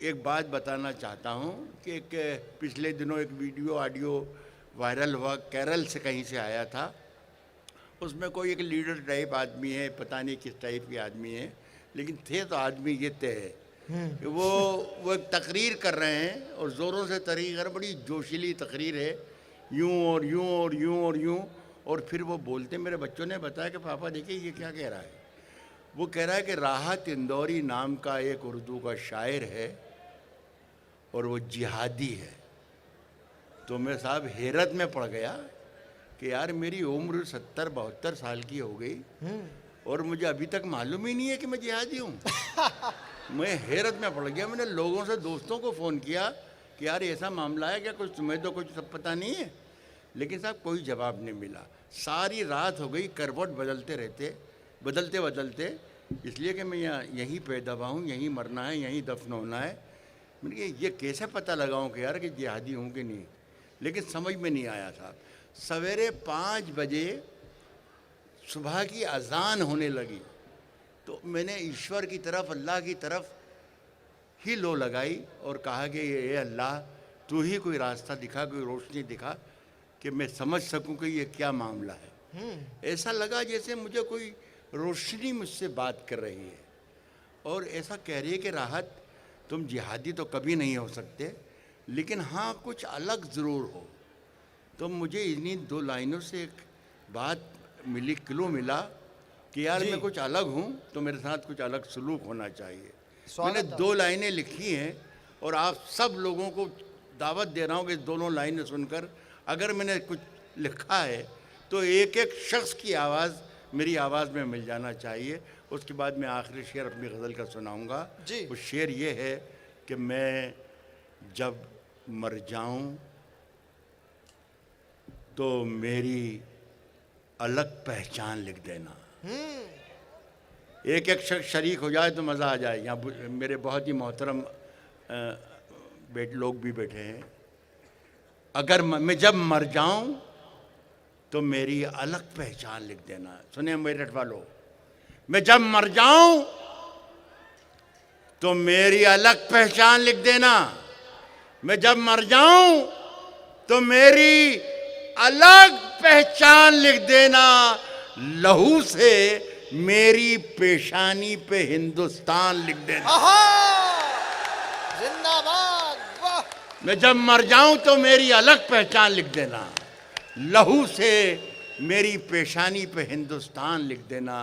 एक बात बताना चाहता हूँ कि एक पिछले दिनों एक वीडियो ऑडियो वायरल हुआ, केरल से कहीं से आया था। उसमें कोई एक लीडर टाइप आदमी है, पता नहीं किस टाइप के आदमी है, लेकिन थे तो आदमी ये तय है कि वो एक तकरीर कर रहे हैं और ज़ोरों से तकरीर कर, बड़ी जोशीली तकरीर है, यूं और यूं और यूं और यूं। और फिर वो बोलते, मेरे बच्चों ने बताया कि पापा देखिए ये क्या कह रहा है। वो कह रहा है कि राहत इंदौरी नाम का एक उर्दू का शायर है और वो जिहादी है। तो मैं साहब हैरत में पड़ गया कि यार मेरी उम्र 70-72 साल की हो गई और मुझे अभी तक मालूम ही नहीं है कि मैं जिहादी हूँ। मैं हैरत में पड़ गया। मैंने लोगों से, दोस्तों को फ़ोन किया कि यार ऐसा मामला है क्या, कुछ तुम्हें तो कुछ सब पता नहीं है। लेकिन साहब कोई जवाब नहीं मिला। सारी रात हो गई, करवट बदलते बदलते, इसलिए कि मैं यहीं पैदा हुआ हूँ, यहीं मरना है, यहीं दफन होना है। मैंने कहा ये कैसे पता लगाऊं कि यार कि जिहादी हूँ कि नहीं। लेकिन समझ में नहीं आया साहब। सवेरे 5 बजे सुबह की अजान होने लगी तो मैंने ईश्वर की तरफ, अल्लाह की तरफ ही लो लगाई और कहा कि ये अल्लाह तू ही कोई रास्ता दिखा, कोई रोशनी दिखा कि मैं समझ सकूं कि ये क्या मामला है। ऐसा लगा जैसे मुझे कोई रोशनी मुझसे बात कर रही है और ऐसा कह रही है कि राहत तुम जिहादी तो कभी नहीं हो सकते, लेकिन हाँ कुछ अलग ज़रूर हो। तो मुझे इन्हीं 2 लाइनों से एक बात मिली, क्लू मिला कि यार मैं कुछ अलग हूँ तो मेरे साथ कुछ अलग सलूक होना चाहिए। मैंने 2 लाइनें लिखी हैं और आप सब लोगों को दावत दे रहा हूँ कि दोनों लाइनें सुनकर, अगर मैंने कुछ लिखा है तो एक एक शख्स की आवाज़ मेरी आवाज़ में मिल जाना चाहिए। उसके बाद मैं आखिरी शेर अपनी गज़ल का सुनाऊंगा। वो शेर ये है कि मैं जब मर जाऊं तो मेरी अलग पहचान लिख देना। एक एक शख्स शरीक हो जाए तो मज़ा आ जाए। यहाँ मेरे बहुत ही मोहतरम लोग भी बैठे हैं। अगर मैं जब मर जाऊं तो मेरी अलग पहचान लिख देना। सुने मेरठ वालों, मैं जब मर जाऊं तो मेरी अलग पहचान लिख देना। मैं जब मर जाऊं तो मेरी अलग पहचान लिख देना। लहू से मेरी पेशानी पे हिंदुस्तान लिख देना। जिंदाबाद, वाह। मैं जब मर जाऊं तो मेरी अलग पहचान लिख देना। लहू से मेरी पेशानी पे हिंदुस्तान लिख देना।